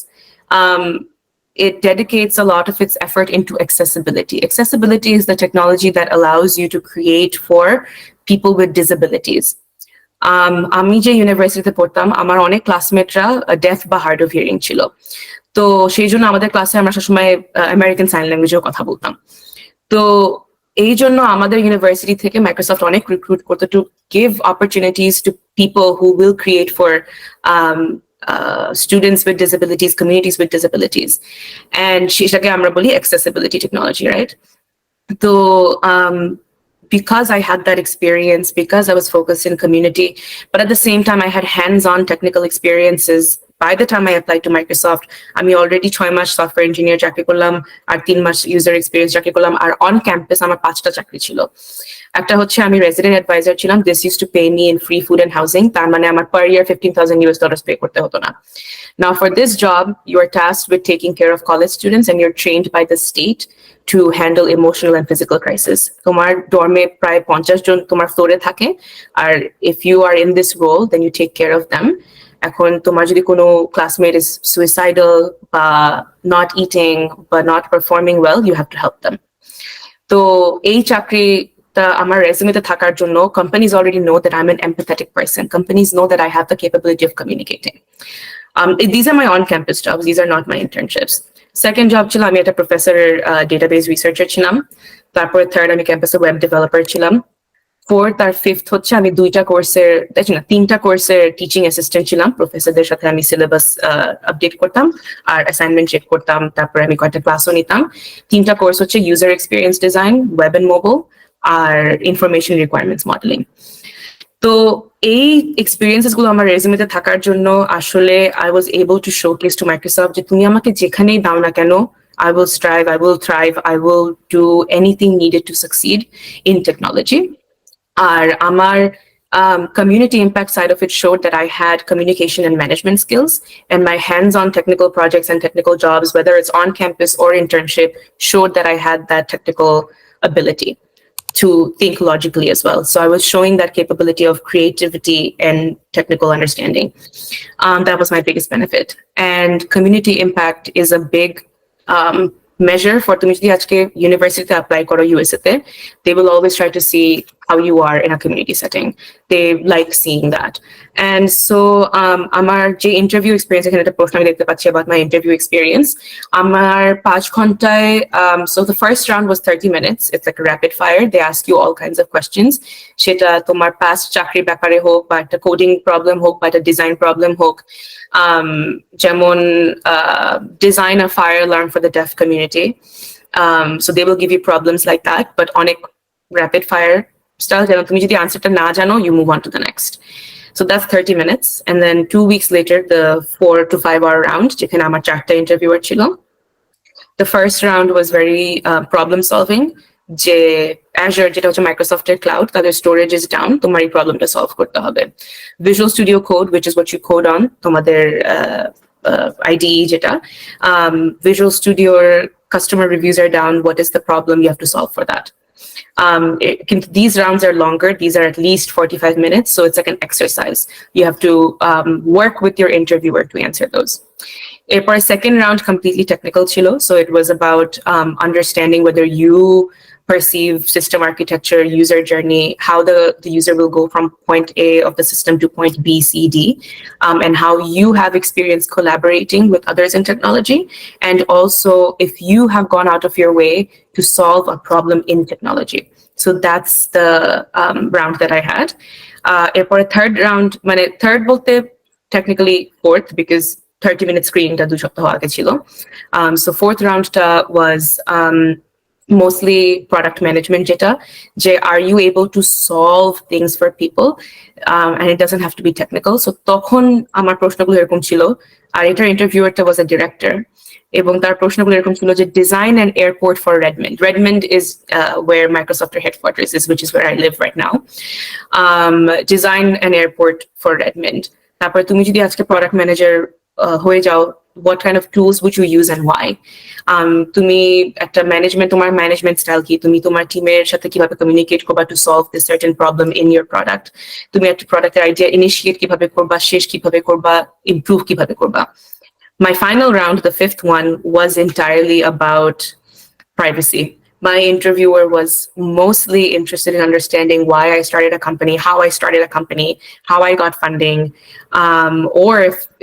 It dedicates a lot of its effort into accessibility. Accessibility is the technology that allows you to create for people with disabilities. আমি যে ইউনিভার্সিটিতে পড়তাম আমার অনেক ক্লাসমেটরা deaf বা hard of hearing ছিল, তো সেই জন্য আমাদের ক্লাসে আমরা সবসময় আমেরিকান সাইন ল্যাঙ্গুয়েজেও কথা বলতাম। তো এই জন্য আমাদের ইউনিভার্সিটি থেকে মাইক্রোসফট অনেক রিক্রুট করতো to give opportunities two people who will create for students with disabilities, communities with disabilities, and সেটাকে আমরা বলি accessibility technology, right? So because I had that experience, because I was focused in community, but at the same time I had hands-on technical experiences by the time I applied to Microsoft, আমি already 6 মাস software engineer চাকরি করলাম আর 3 মাস user experience চাকরি করলাম আর on campus আমার 5টা চাকরি ছিল। একটা হচ্ছে আমি রেসিডেন্ট অ্যাডভাইজার ছিলাম, this use to pay me in free food and housing, তার মানে আমার পার ইয়ার $15,000 পে করতে হতো না। Now for this job, you are tasked with taking care of college students and you're trained by the state to handle emotional and physical crisis. তোমার ডর্মে প্রায় 50 জন তোমার ফ্লোরে থাকে, আর if you are in this role, then you take care of them. এখন তোমার যদি কোনো classmate is suicidal বা not eating বা not performing well, you have to help them. তো এই চাকরিটা আমার রেজিউমেতে থাকার জন্য companies already know that I'm an empathetic person. Companies know that I have the capability of communicating. These are my on-campus jobs. These are not my internships. Second job ছিল আমি একটা প্রফেসরের ডেটাবেস রিসার্চার ছিলাম। তারপরে third আমি ক্যাম্পাসে web developer ছিলাম। Fourth আর fifth হচ্ছে আমি 3টা কোর্সের টিচিং অ্যাসিস্ট্যান্ট ছিলাম। প্রফেসরদের সাথে আমি সিলেবাস আপডেট করতাম আর অ্যাসাইনমেন্ট চেক করতাম, তারপরে আমি কয়েকটা ক্লাসও নিতাম। 3টা কোর্স হচ্ছে user experience design, web and mobile আর ইনফরমেশন রিকোয়ারমেন্টস মডেলিং। তো এই এক্সপিরিয়েন্সেস গুলো আমার রেজিউমেতে থাকার জন্য আসলে I was able to showcase to Microsoft যে তুমি আমাকে যেখানেই দাও না কেন, I will strive, I will thrive, I will do anything needed to succeed in technology. আর আমার community impact side of it showed that I had communication and management skills, and my hands-on technical projects and technical jobs, whether it's on campus or internship, showed that I had that technical ability to think logically as well. So I was showing that capability of creativity and technical understanding. That was my biggest benefit. And community impact is a big measure for তুমি যদি আজকে ইউনিভার্সিটিতে apply করো USA তে, they will always try to see how you are in a community setting. They like seeing that. And so আমার যে interview experience, এখানে একটা প্রশ্ন আমি দেখতে পাচ্ছি about my interview experience. আমার 5 ঘন্টায় so the first round was 30 minutes. It's like a rapid fire. They ask you all kinds of questions. সেটা তোমার past চাকরির ব্যাপারে হোক বা একটা কোডিং প্রবলেম হোক বা একটা ডিজাইন প্রবলেম হোক, যেমন design a fire alarm for the deaf community. So they will give you problems like that, but অনেক rapid fire style, যেন তুমি যদি আনসারটা না জানো, you move on to the next. So that's 30 minutes. And then 2 weeks later, the 4 to 5 hour round, যেখানে আমার 4টা ইন্টারভিউয়ার ছিল। The first round was very problem solving. যে Azure, যেটা হচ্ছে মাইক্রোসফটের ক্লাউড, তাদের স্টোরেজ ইজ ডাউন, তোমার এই প্রবলেমটা সলভ করতে হবে। Visual Studio Code, which is what you code on, তোমাদের IDE যেটা, Visual Studioর customer reviews are down, what is the problem, you have to solve for that. These rounds are longer. These are at least 45 minutes. So it's like an exercise. You have to work with your interviewer to answer those. Our second round completely technical chilo. So it was about understanding whether you perceive system architecture, user journey, how the user will go from point A of the system to point B, C, D, and how you have experience collaborating with others in technology. And also if you have gone out of your way to solve a problem in technology. So that's the round that I had. For a third round, third bolte technically fourth because 30 minute screening ta 2 সপ্তাহ আগে ছিল. So fourth round was mostly product management যেটা, যে are you able to solve things for people, and it doesn't have to be technical. So তখন আমার প্রশ্নগুলো এরকম ছিল, আর এটার ইন্টারভিউয়ারটা was a director, এবং তার প্রশ্নগুলো এরকম ছিল যে design an airport for Redmond. Redmond is where Microsoft headquarters is, which is where I live right now. Design an airport for Redmond. তারপর তুমি যদি আজকে product manager হয়ে যাও, what kind of tools would you use and why? তুমি একটা তোমার management style কি, তুমি তোমার টিমের সাথে কিভাবে কমিউনিকেট করবা to solve this certain problem in your product, তুমি একটা প্রোডাক্টের আইডিয়া ইনিশিয়েট কিভাবে করবা, শেষ কিভাবে করবা, ইমপ্রুভ কিভাবে করবা। My final round, the fifth one, was entirely about privacy. My interviewer was mostly interested in understanding why I started a company, how I started a company, how I got funding, or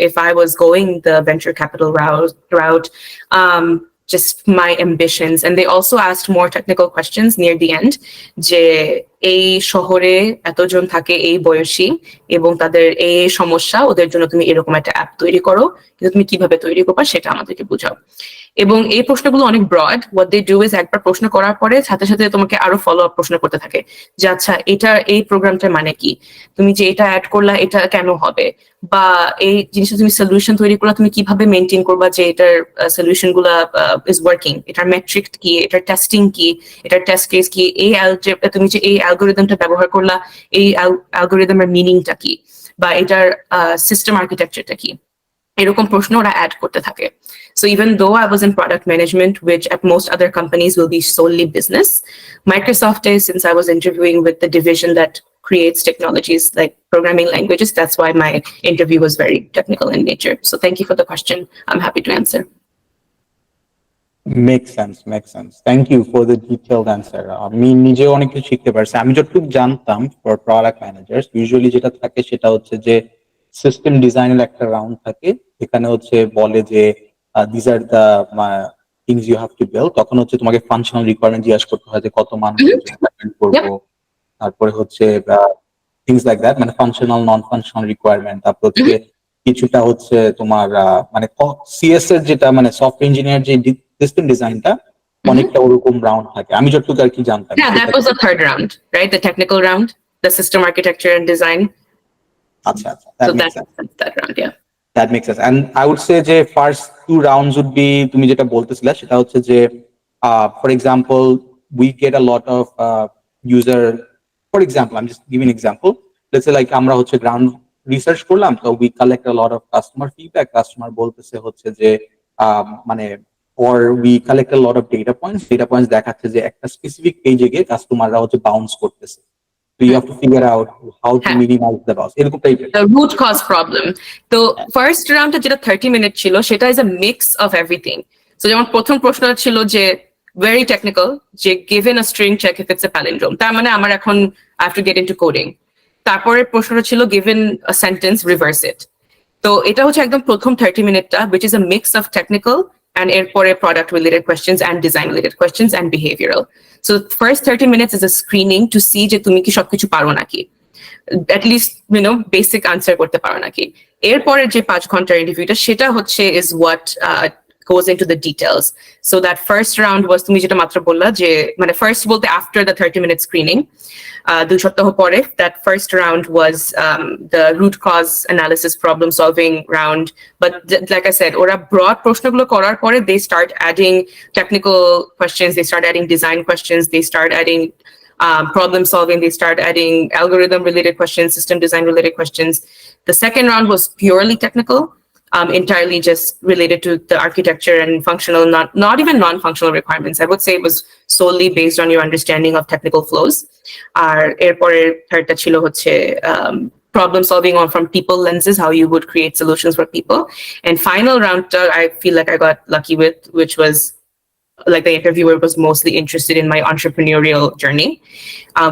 if I was going the venture capital route, just my ambitions. And they also asked more technical questions near the end. এই শহরে এতজন থাকে এই বয়সী এবং তাদের এই সমস্যা, ওদের জন্য তুমি এরকম একটা অ্যাপ তৈরি করো, কিন্তু তুমি কিভাবে তৈরি করবা সেটা আমাদেরকে বুঝাও। এবং এই প্রশ্নগুলো অনেক broad. What they do is একবার প্রশ্ন করার পরে সাথে সাথে তোমাকে আরো ফলো আপ প্রশ্ন করতে থাকে যে আচ্ছা এটা এই প্রোগ্রামটার মানে কি, তুমি যে এটা অ্যাড করলা এটা কেন হবে, বা এই জিনিসটা তুমি সলিউশন তৈরি করলা তুমি কিভাবে মেনটেন করবা যে এটার সলিউশন গুলা ইজ ওয়ার্কিং, এটার মেট্রিক কি, এটার টেস্টিং কি, এটার টেস্ট কেস কি, এই তুমি যে এই অ্যালগোরিদমটা ব্যবহার করলা এই অ্যালগোরিদমের মিনিংটা কি, বা এটার সিস্টেম আর্কিটেকচারটা কি, এরকম প্রশ্ন ওরা অ্যাড করতে থাকে। So even though I was in product management, which at most other companies will be solely business, Microsoft is, since I was interviewing with the division that creates technologies like programming languages, that's why my interview was very technical in nature. So thank you for the question. I'm happy to answer. Makes sense. Thank you for the detailed answer. আমি নিজে অনেক কিছু শিখতে পারছি। আমি যতটুকু জানতাম for product managers usually যেটা থাকে সেটা হচ্ছে যে সিস্টেম ডিজাইনের একটা রাউন্ড থাকে, এখানে হচ্ছে বলে যে this are the things you have to build, তখন হচ্ছে তোমাকে ফাংশনাল রিকোয়ারমেন্ট জিজ্ঞাসা করতে হয় যে কত মানুষের জন্য বিল্ড করবো, তারপরে হচ্ছে থিংস লাইক দ্যাট, মানে ফাংশনাল নন ফাংশনাল রিকোয়ারমেন্ট, তারপর হচ্ছে কিছুটা হচ্ছে তোমার মানে সিএস এর যেটা মানে সফটওয়্যার ইঞ্জিনিয়ার যে সিস্টেম ডিজাইনটা অনেকটা ওরকম রাউন্ড থাকে আমি যতটুকু আর কি জানতাম। Yeah, that was the third round, right? The technical round, the system architecture and design. আচ্ছা, So that's that round, yeah. That makes sense. And I would say যে first two rounds would be তুমি যেটা বলতেছিলে সেটা হচ্ছে যে for example we get a lot of user, for example I'm just giving an example, let's say like আমরা হচ্ছে ground research করলাম, so we collect a lot of customer feedback, customer বলতেছে হচ্ছে যে মানে or we collect a lot of data points দেখাচ্ছে যে একটা specific page এ গিয়ে কাস্টমাররা হচ্ছে bounce করতেছে, so you have to figure out how to minimize the loss, এরকম টাইপের The root cause problem. তো ফার্স্ট রাউন্ডটা যেটা 30 মিনিট ছিল সেটা is a mix of everything. So যেমন প্রথম প্রশ্ন ছিল যে ভেরি টেকনিক্যাল, যে given a string check if it's a palindrome, তার মানে আমার এখন I have to get into coding। তারপরে প্রশ্নটা ছিল given a sentence reverse it। তো এটা হচ্ছে একদম প্রথম 30 মিনিটটা which is a mix of technical and এরপরে product related questions and design related questions and behavioral. So first 30 minutes is a screening to see যে তুমি কি সবকিছু পারো নাকি, at least basic answer করতে পারো নাকি। এরপরে যে 5 ঘন্টার ইন্টারভিউটা সেটা হচ্ছে is what goes into the details. So that first round was তুমি যেটা মাত্র বললা যে মানে first বলতে after the 30-minute screening, 2 সপ্তাহ পরে that first round was the root cause analysis problem solving round. But like I said, ওরা broad প্রশ্নগুলো করার পরে they start adding technical questions, they start adding design questions, they start adding problem solving, they start adding algorithm related questions, system design related questions. The second round was purely technical, entirely just related to the architecture and functional, not even non-functional requirements. I would say it was solely based on your understanding of technical flows. Our airport thirdta chilo hocche problem solving on from people lenses, how you would create solutions for people. And final round I feel like I got lucky with, which was like the interviewer was mostly interested in my entrepreneurial journey,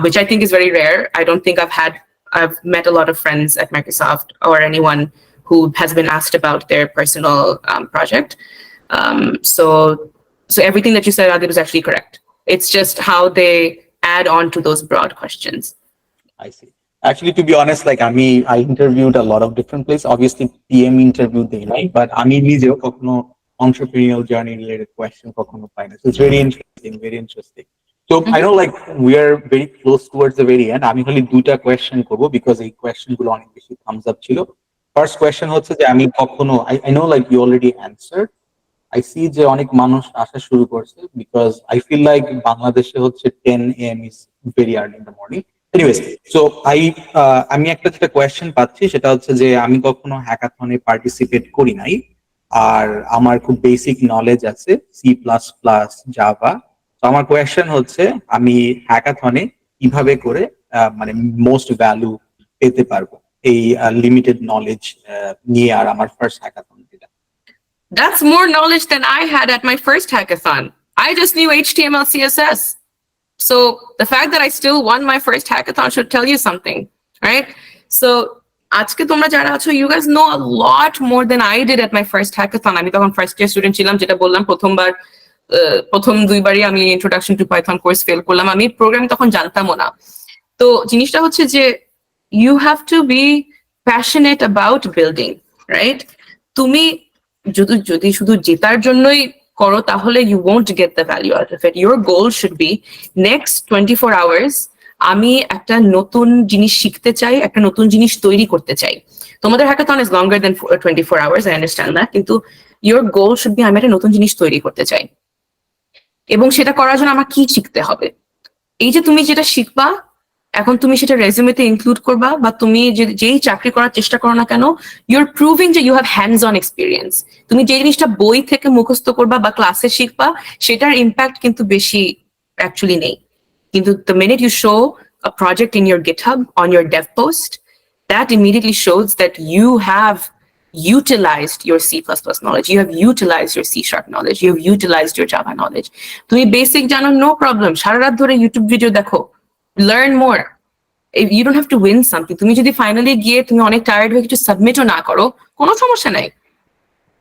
which I think is very rare. I don't think I've met a lot of friends at Microsoft or anyone who has been asked about their personal project. So everything that you said, Adib, is actually correct. It's just how they add on to those broad questions. I see. Actually, to be honest, like I interviewed a lot of different places. Obviously, PM interviewed they right, but আমি নিজেও কখনো entrepreneurial journey related question কখনো পাই না। So it's very interesting. So I know like we are very close towards the very end. আমি খালি দুইটা question করব because এই question গুলো অনেক বেশি thumbs up ছিল। First question হচ্ছে যে আমি কখনো I know like you already answered. I see যে অনেক মানুষ আসা শুরু করছে because I feel like বাংলাদেশে হচ্ছে 10 AM is very early in the morning. Anyways, so আমি একটা যেটা কোয়েশ্চেন পাচ্ছি সেটা হচ্ছে যে আমি কখনো হ্যাকাথনে পার্টিসিপেট করি নাই, আর আমার খুব বেসিক নলেজ আছে সি প্লাস প্লাস জাভা। তো আমার কোয়েশ্চেন হচ্ছে আমি হ্যাকাথনে কিভাবে করে মানে মোস্ট ভ্যালু পেতে পারবো এই লিমিটেড নলেজ নিয়ে, আর আমার ফার্স্ট হ্যাকাথন যেটা। That's more knowledge than I had at my first hackathon. I just knew HTML, CSS. So the fact that I still won my first hackathon should tell you something, right? So আজকে তোমরা যারা আছো, you guys know a lot more than I did at my first hackathon. আমি তখন first year student ছিলাম, যেটা বললাম প্রথম দুইবারই আমি introduction to Python course fail করলাম। আমি প্রোগ্রাম তখন জানতামও না। তো জিনিসটা হচ্ছে যে you have to be passionate about building, right? তুমি যদি শুধু জেতার জন্যই করো তাহলে you won't get the value out of it. Your goal should be next 24 hours আমি একটা নতুন জিনিস শিখতে চাই, একটা নতুন জিনিস তৈরি করতে চাই। তোমাদের hackathon is longer than 24 hours, I understand that, কিন্তু your goal should be আমি একটা নতুন জিনিস তৈরি করতে চাই, এবং সেটা করার জন্য আমার কি শিখতে হবে। এই যে তুমি যেটা শিখবা এখন তুমি সেটা রেজুমেতে ইনক্লুড করবা, বা তুমি যেই চাকরি করার চেষ্টা করো না কেন, ইউর প্রুভিং যে you have hands on experience. তুমি যে জিনিসটা বই থেকে মুখস্থ করবা বা ক্লাসে শিখবা সেটার ইম্প্যাক্ট কিন্তু বেশি অ্যাকচুয়ালি নেই। কিন্তু the minute you show a project in your GitHub on your dev post, that immediately shows that you have utilized your C++ knowledge, you have utilized your C# knowledge, you have utilized your Java knowledge. তুমি basic জানো, no problem, সারা রাত ধরে YouTube video দেখো, learn more. You don't have to win something. তুমি যদি finally গিয়ে তুমি অনেক টায়ার্ড হয়ে কিছু সাবমিটও না করো, কোনো সমস্যা নাই।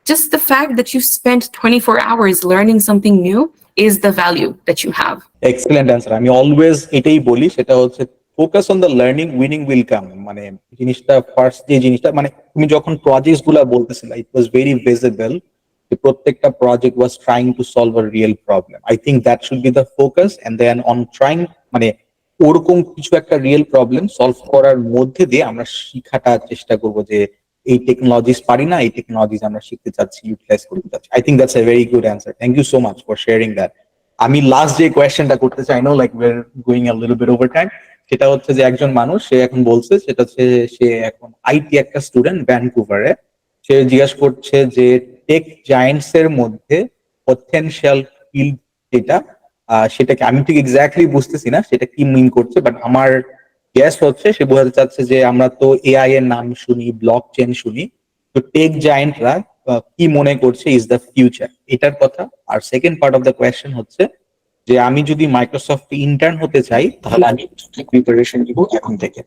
Just the fact that you spent 24 hours learning something new is the value that you have. Excellent answer. আমি অলওয়েজ এটাই বলি, সেটা হচ্ছে focus on the learning, winning will come. মানে জিনিসটা ফার্স্ট যে জিনিসটা, মানে তুমি যখন প্রজেক্টস গুলা বলতেছিলে, ইট ওয়াজ ভেরি ভিজিবল যে প্রত্যেকটা project was trying to solve a real problem. I think that should be the focus, and then on trying, মানে ওরকম কিছু একটা রিয়েল প্রবলেম সলভ করার মধ্যে দিয়ে আমরা শিখাটা চেষ্টা করবো যে এই টেকনোলজিস পারি না, এই টেকনোলজিস আমরা শিখতে চাচ্ছি, ইউটিলাইজ করতে চাচ্ছি। I think that's a very good answer. Thank you so much for sharing that. আমি লাস্ট যে কোয়েশ্চেনটা করতে চাই, no like we are going a little bit over time, সেটা হচ্ছে যে একজন মানুষ, সে এখন বলছে, সেটা হচ্ছে সে এখন আইটি একটা স্টুডেন্ট ভ্যানকুভারে, সে জিজ্ঞাসা করছে যে টেক জায়ান্টস এর মধ্যে পটেনশিয়াল ফিল্ড যেটা, সেটাকে আমি ঠিক এক্স্যাক্টলি বুঝতেছি না সেটা কি মিন করছে, বাট আমার গ্যাস হচ্ছে সে বোঝাতে চাচ্ছে যে আমরা তো এআই এর নাম শুনি, ব্লক চেন শুনি, তো টেক জায়ান্টরা কি মনে করছে ইজ দ্য ফিউচার, এটার কথা। আর second part of the question হচ্ছে যে আমি যদি মাইক্রোসফট ইন্টার্ন হতে চাই তাহলে আমি প্রিপারেশন নিব এখন থেকে।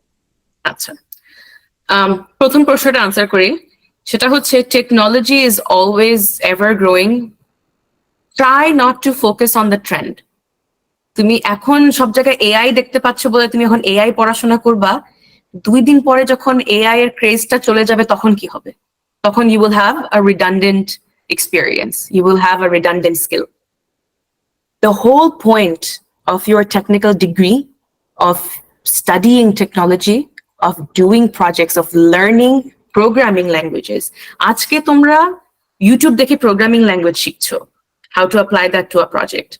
আচ্ছা, প্রথম প্রশ্নটা আনসার করি, সেটা হচ্ছে technology is always ever growing, try not to focus on the trend. তুমি এখন সব জায়গায় এআই দেখতে পাচ্ছ বলে তুমি এখন এআই পড়াশোনা করবা, 2 দিন পরে যখন এআই এর ক্রেজটা চলে যাবে তখন কি হবে? তখন you will have a redundant experience, you will have a redundant skill. The whole point of your technical degree, of studying technology, of doing projects, of learning programming languages, আজকে তোমরা ইউটিউব দেখে প্রোগ্রামিং ল্যাঙ্গুয়েজ শিখছো, how to apply that to a project,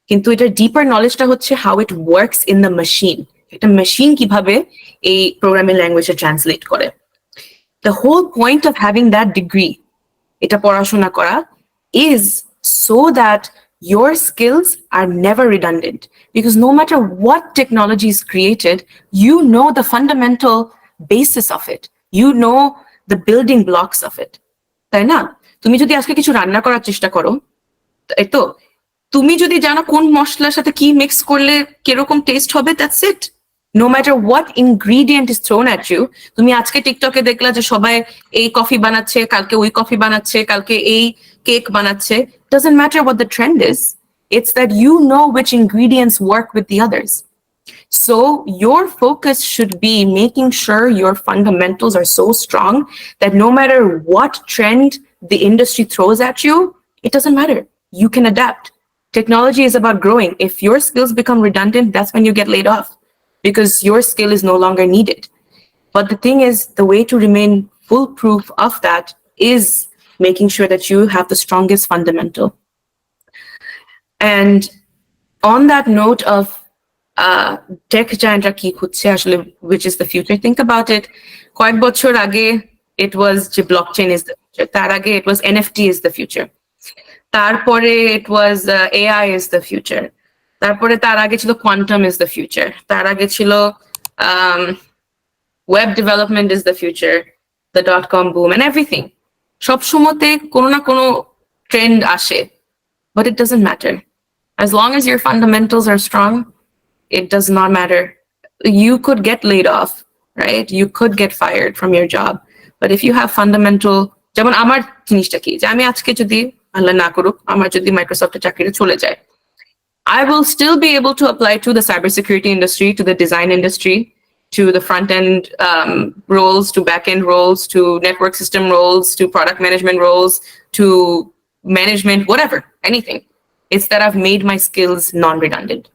কিন্তু এটা ডিপার নলেজটা হচ্ছে how it works in the machine, একটা machine কিভাবে এই প্রোগ্রামিং ল্যাঙ্গুয়েজে ট্রান্সলেট করে। The whole point of having that degree, এটা পড়াশোনা করা, is so that your skills are never redundant, because no matter what technology is created, you know the fundamental basis of it, you know the building blocks of it, তাই না? তুমি যদি আজকে কিছু রান্না করার চেষ্টা করো, এই তো তুমি যদি জানো কোন মশলার সাথে কি মিক্স করলে কিরকম টেস্ট হবে, that's it. No matter what ingredient is thrown at you, তুমি আজকে টিকটকে দেখলা যে সবাই এই কফি বানাচ্ছে, কালকে ওই কফি বানাচ্ছে, কালকে এই কেক বানাচ্ছে, doesn't matter what the trend is, it's that you know which ingredients work with the others. So your focus should be making sure your fundamentals are so strong that no matter what trend the industry throws at you, it doesn't matter, you can adapt. Technology is about growing. If your skills become redundant, that's when you get laid off, because your skill is no longer needed. But the thing is, the way to remain foolproof of that is making sure that you have the strongest fundamental. And on that note of tech giant ki khujche ashole, which is the future, think about it. Koyek bochor age it was je blockchain is the future, tar age it was NFT is the future, তারপরে it was AI is the future, তারপরে তার আগে ছিল quantum is the future, তার আগে ছিল web development is the future, the .com boom and everything. সব সময়তে কোনো না কোনো ট্রেন্ড আসে, but it doesn't matter. As long as your fundamentals are strong, it does not matter. You could get laid off, right? You could get fired from your job, but if you have fundamental, যেমন আমার জিনিসটা কি, যে আমি আজকে যদি আল্লাহ না করুক আমার যদি মাইক্রোসফটে চাকরিটা চলে যায়, I will still be able to apply to the cybersecurity industry, to the design industry, to the front end roles, to back end roles, to network system roles, to product management roles, to management, whatever, anything. It's that I've made my skills non-redundant.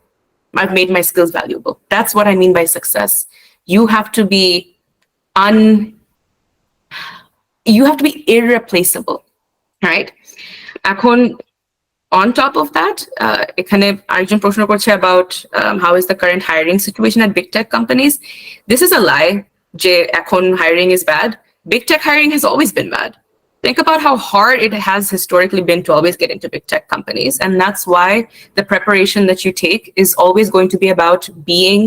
I've made my skills valuable. That's what I mean by success. You have to be irreplaceable, right? এখন, on top of that, এখানে আরেকজন প্রশ্ন করছে about how is the current hiring situation at big tech companies. This is a lie যে এখন hiring is bad. Big tech hiring has always been bad. Think about how hard it has historically been to always get into big tech companies. And that's why the preparation that you take is always going to be about being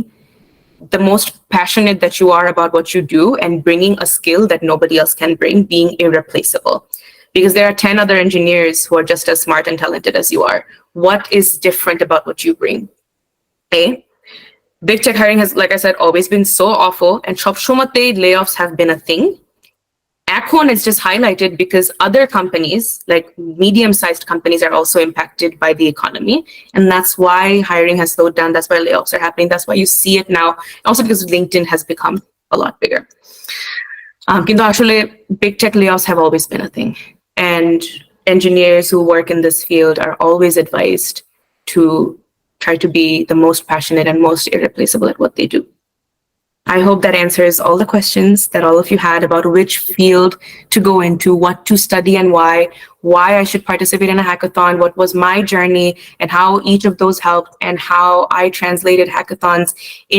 the most passionate that you are about what you do and bringing a skill that nobody else can bring, being irreplaceable. Because there are 10 other engineers who are just as smart and talented as you are. What is different about what you bring? Big tech hiring has, like I said, always been so awful, and সবসময়তেই layoffs have been a thing. এখন it's just highlighted because other companies, like medium-sized companies, are also impacted by the economy. And that's why hiring has slowed down. That's why layoffs are happening. That's why you see it now. Also because LinkedIn has become a lot bigger. কিন্তু আসলে big tech layoffs have always been a thing. And engineers who work in this field are always advised to try to be the most passionate and most irreplaceable at what they do. I hope that answers all the questions that all of you had about which field to go into, what to study and why I should participate in a hackathon, what was my journey and how each of those helped, and how I translated hackathons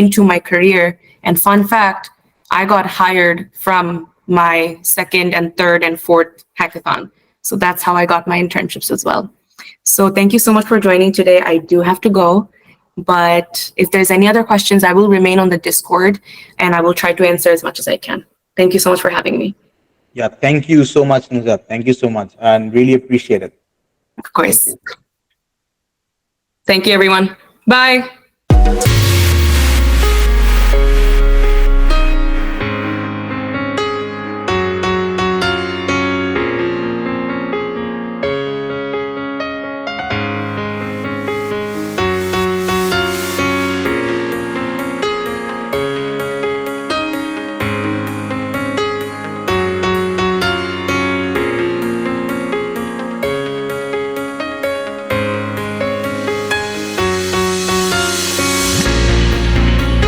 into my career. And fun fact, I got hired from my second and third and fourth hackathon. So that's how I got my internships as well. So thank you so much for joining today. I do have to go, but if there's any other questions, I will remain on the Discord and I will try to answer as much as I can. Thank you so much for having me. Yeah, thank you so much, Nuzhat. Thank you so much, and really appreciate it. Of course. Thank you, everyone. Bye.